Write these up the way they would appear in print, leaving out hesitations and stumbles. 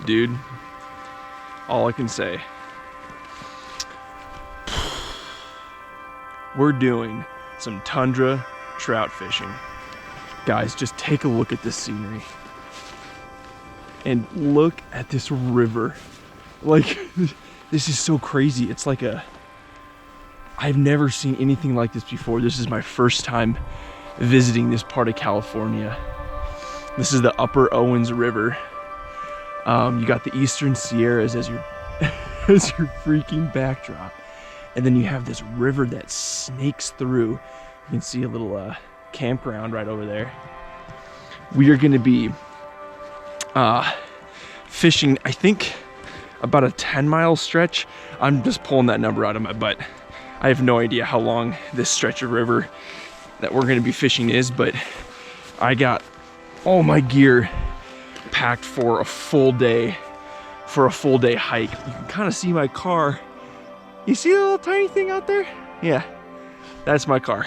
dude. All I can say. We're doing some tundra trout fishing. Guys, just take a look at this scenery. And look at this river. Like, this is so crazy. It's like I've never seen anything like this before. This is my first time visiting this part of California. This is the upper Owens River. You got the Eastern Sierras as your as your freaking backdrop. And then you have this river that snakes through. You can see a little campground right over there. We are gonna be fishing, I think, about a 10-mile stretch. I'm just pulling that number out of my butt. I have no idea how long this stretch of river that we're gonna be fishing is, but I got all my gear packed for a full day hike. You can kind of see my car. You see the little tiny thing out there? Yeah, that's my car.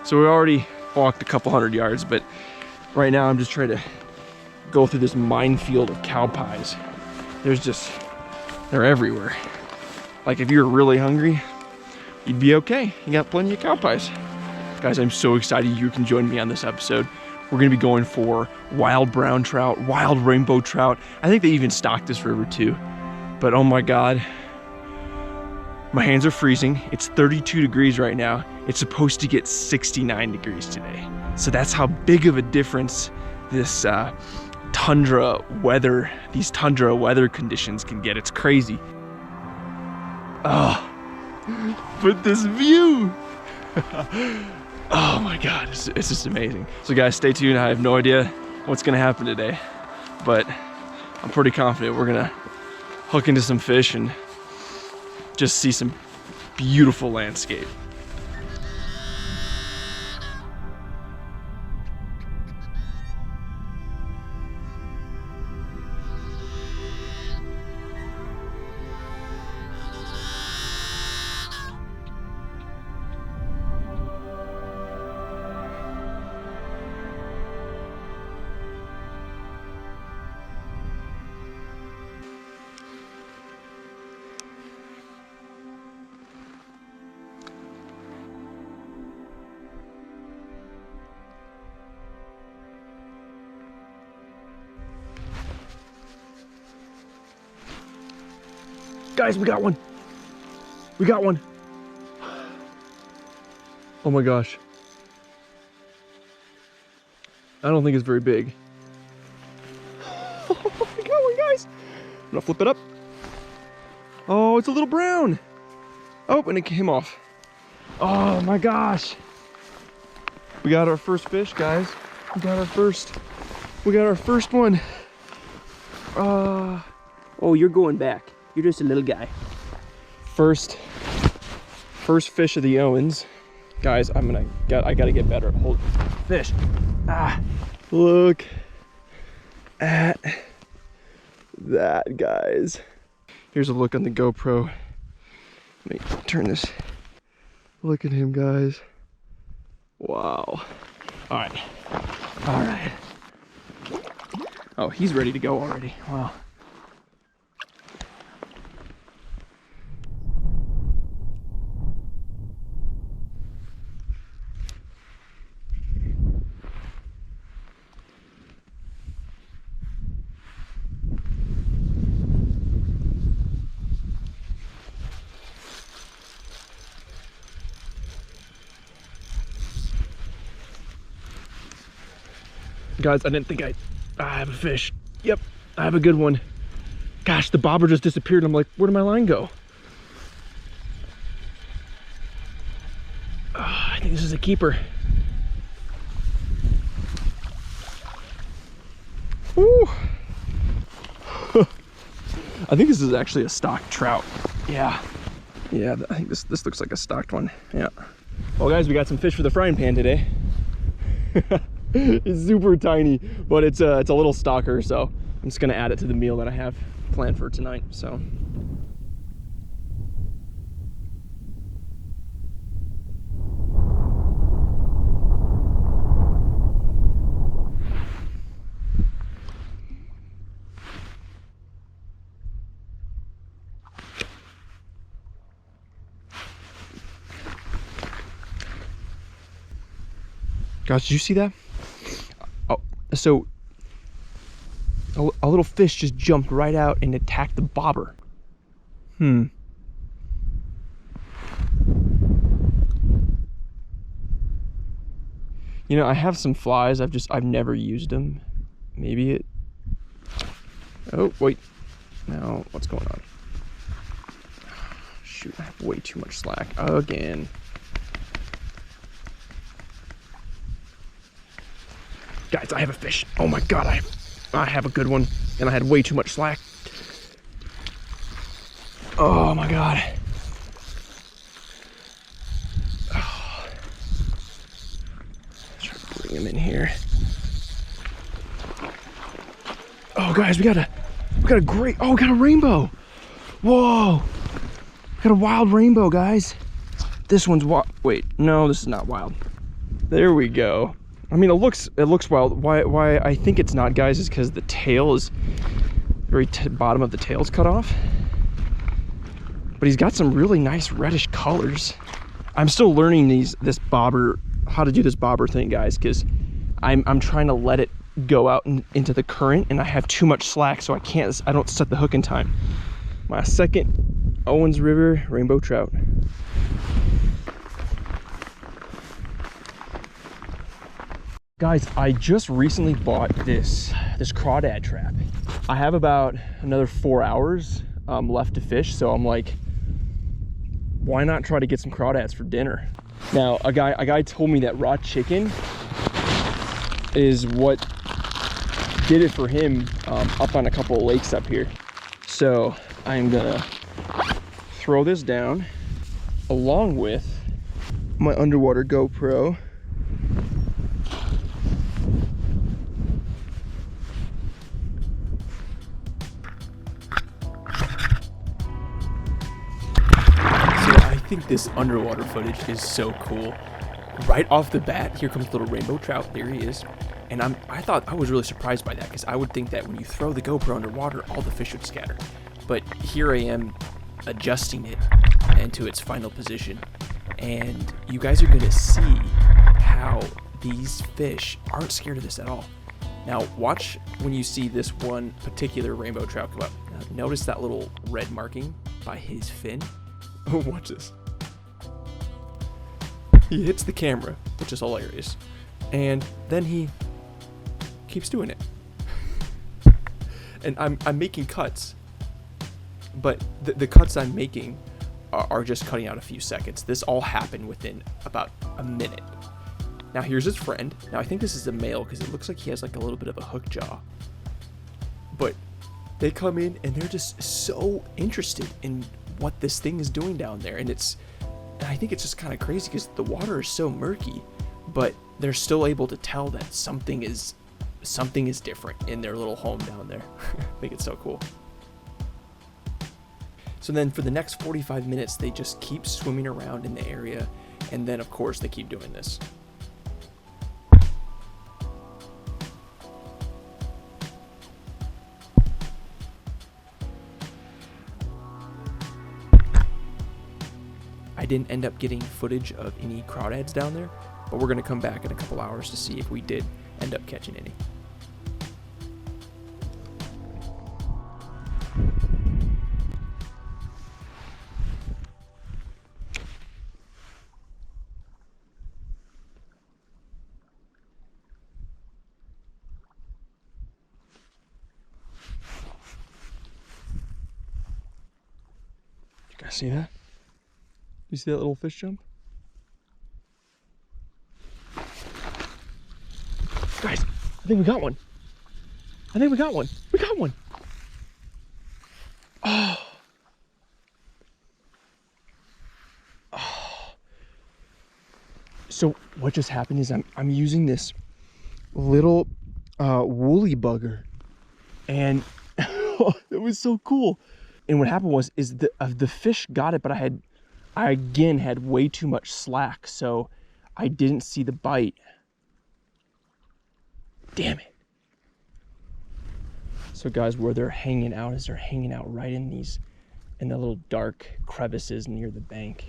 So we already walked a couple hundred yards, but right now I'm just trying to go through this minefield of cow pies. They're everywhere. Like if you're really hungry, you'd be okay. You got plenty of cow pies. Guys, I'm so excited you can join me on this episode. We're gonna be going for wild brown trout, wild rainbow trout. I think they even stock this river too. But oh my God, my hands are freezing. It's 32 degrees right now. It's supposed to get 69 degrees today. So that's how big of a difference this tundra weather conditions can get. It's crazy. Oh, but this view. Oh my God, it's just amazing. So guys, stay tuned. I have no idea what's gonna happen today, but I'm pretty confident we're gonna hook into some fish and just see some beautiful landscape. Guys, we got one. We got one. Oh my gosh. I don't think it's very big. Oh, we got one, guys. I'm gonna flip it up. Oh, it's a little brown. Oh, and it came off. Oh my gosh. We got our first fish, guys. We got our first one. Oh, you're going back. You're just a little guy. First fish of the Owens. Guys, I gotta get better at holding fish. Look at that, guys. Here's a look on the GoPro. Let me turn this. Look at him, guys. Wow. All right. Oh, he's ready to go already. Wow. Guys, I didn't think I have a fish. Yep, I have a good one. Gosh, the bobber just disappeared. I'm like, where did my line go? I think this is a keeper. Woo. I think this is actually a stocked trout. Yeah, I think this looks like a stocked one. Yeah. Well, guys, we got some fish for the frying pan today. It's super tiny, but it's a little stalker, so I'm just gonna add it to the meal that I have planned for tonight. So Guys, did you see that? Oh, so a little fish just jumped right out and attacked the bobber. You know, I have some flies. I've never used them. Maybe it. Oh wait. Now what's going on? Shoot, I have way too much slack again. Guys, I have a fish. Oh my god, I have a good one, and I had way too much slack. Oh my god. Oh. Let's try to bring him in here. Oh guys, we got a great, oh, we got a rainbow. Whoa. We got a wild rainbow, guys. This one's wild. Wait, no, this is not wild. There we go. I mean, it looks wild. Why I think it's not, guys, is because the tail is very bottom of the tail is cut off. But he's got some really nice reddish colors. I'm still learning this bobber, how to do this bobber thing, guys, because I'm trying to let it go out into the current, and I have too much slack, so I don't set the hook in time. My second Owens River rainbow trout. Guys, I just recently bought this crawdad trap. I have about another 4 hours left to fish, so I'm like, why not try to get some crawdads for dinner? Now, a guy told me that raw chicken is what did it for him up on a couple of lakes up here. So I'm gonna throw this down along with my underwater GoPro. I think this underwater footage is so cool. Right off the bat, here comes a little rainbow trout. There he is. And I was really surprised by that, because I would think that when you throw the GoPro underwater, all the fish would scatter. But here I am adjusting it into its final position. And you guys are gonna see how these fish aren't scared of this at all. Now watch when you see this one particular rainbow trout come up. Now, notice that little red marking by his fin. Oh, watch this. He hits the camera, which is hilarious. And then he keeps doing it. And I'm making cuts, but the cuts I'm making are just cutting out a few seconds. This all happened within about a minute. Now here's his friend. Now I think this is a male, because it looks like he has like a little bit of a hook jaw. But they come in and they're just so interested in what this thing is doing down there. And I think it's just kind of crazy, because the water is so murky, but they're still able to tell that something is different in their little home down there. I think it's so cool. So then for the next 45 minutes, they just keep swimming around in the area, and then of course they keep doing this. I didn't end up getting footage of any crawdads down there, but we're going to come back in a couple hours to see if we did end up catching any. You guys see that? You see that little fish jump? Guys, I think we got one. I think we got one. We got one. Oh. Oh. So what just happened is I'm using this little woolly bugger, and it was so cool. And what happened was the fish got it, but I again had way too much slack, so I didn't see the bite. Damn it. So guys, where they're hanging out is they're hanging out right in the little dark crevices near the bank.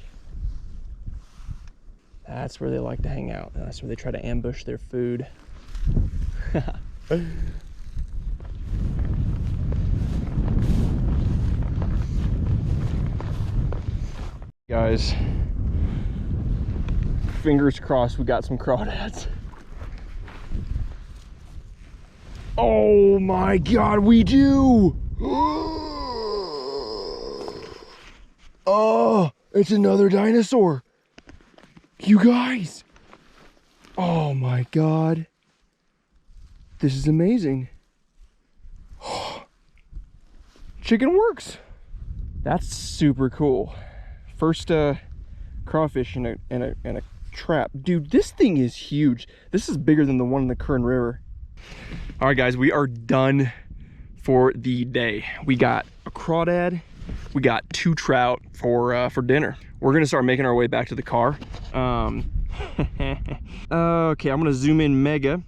That's where they like to hang out. That's where they try to ambush their food. Guys, fingers crossed we got some crawdads. Oh my God, we do! Oh, it's another dinosaur. You guys. Oh my God. This is amazing. Chicken works. That's super cool. First crawfish in a trap. Dude, this thing is huge. This is bigger than the one in the Kern River. All right, guys, we are done for the day. We got a crawdad. We got 2 trout for dinner. We're gonna start making our way back to the car. Okay, I'm gonna zoom in mega.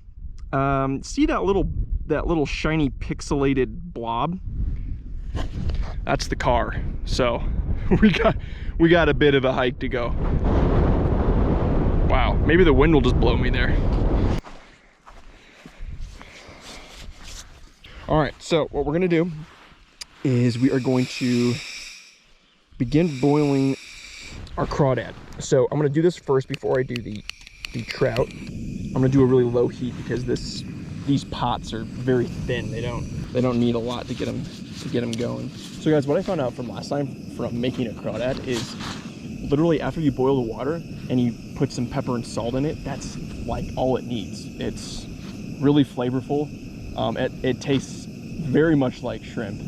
See that little shiny pixelated blob? That's the car. So we got a bit of a hike to go. Wow, maybe the wind will just blow me there. All right, so what we're gonna do is we are going to begin boiling our crawdad. So I'm gonna do this first before I do the trout. I'm gonna do a really low heat because these pots are very thin. They don't need a lot to get them going. So guys, what I found out from last time from making a crawdad is literally after you boil the water and you put some pepper and salt in it, that's like all it needs. It's really flavorful. It tastes very much like shrimp,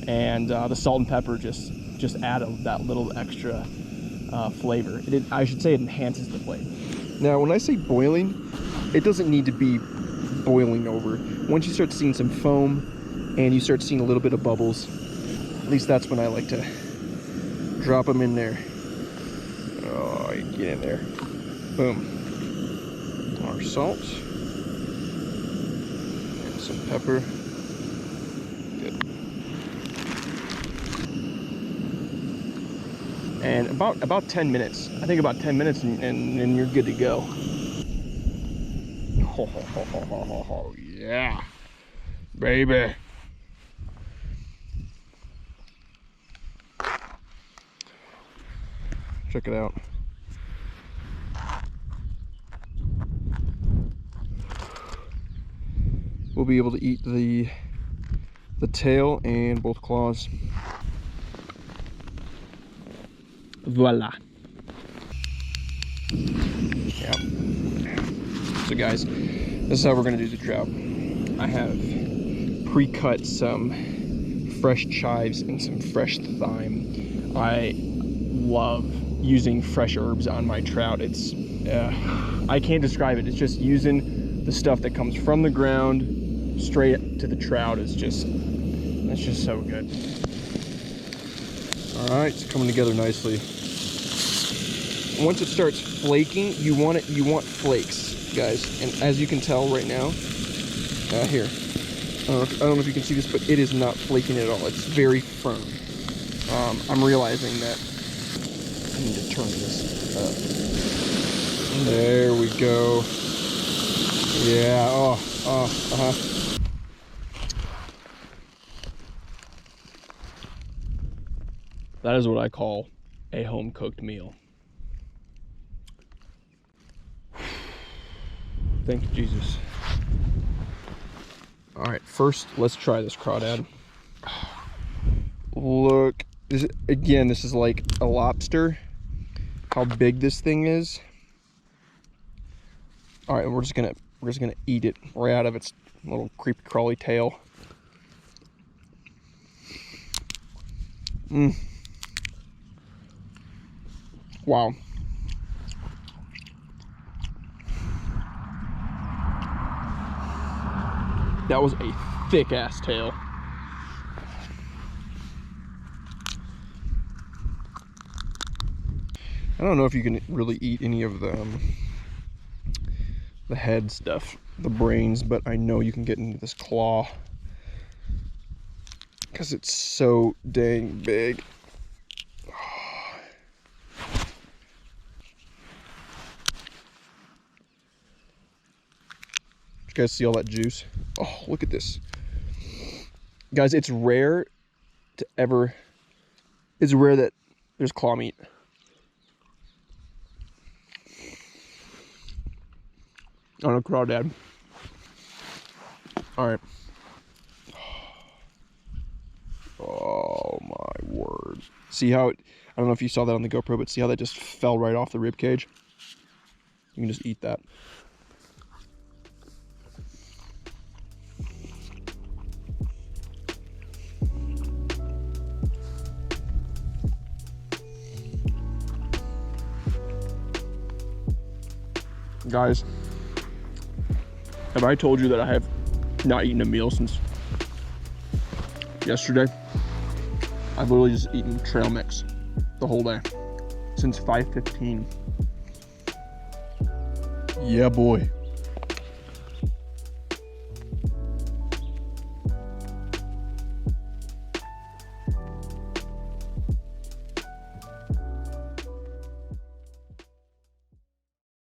and the salt and pepper just add that little extra flavor. I should say it enhances the flavor. Now, when I say boiling, it doesn't need to be boiling over. Once you start seeing some foam and you start seeing a little bit of bubbles, at least that's when I like to drop them in there. Oh, you get in there. Boom. Our salt. And some pepper. Good. And about 10 minutes. I think about 10 minutes and you're good to go. Oh, yeah. Baby. Check it out. We'll be able to eat the tail and both claws. Voila. Yeah. So guys, this is how we're gonna do the trout. I have pre-cut some fresh chives and some fresh thyme. I love using fresh herbs on my trout. It's I can't describe it. It's just using the stuff that comes from the ground straight to the trout. It's just so good. All right, it's coming together nicely. Once it starts flaking, you want flakes, guys. And as you can tell right now, here, I don't know if you can see this, but it is not flaking at all. It's very firm. I'm realizing that I need to turn this up. There we go. Yeah. Oh. That is what I call a home-cooked meal. Thank you, Jesus. All right, first let's try this crawdad. Look, this is like a lobster. How big this thing is. All right, we're just gonna eat it right out of its little creepy crawly tail. Wow. That was a thick ass tail. I don't know if you can really eat any of the head stuff, the brains, but I know you can get into this claw because it's so dang big. You guys see all that juice? Oh, look at this. Guys, it's rare that there's claw meat. On a crawdad. All right. Oh my word. See how it, I don't know if you saw that on the GoPro, but see how that just fell right off the rib cage? You can just eat that. Guys, have I told you that I have not eaten a meal since yesterday? I've literally just eaten trail mix the whole day since 5:15. Yeah, boy.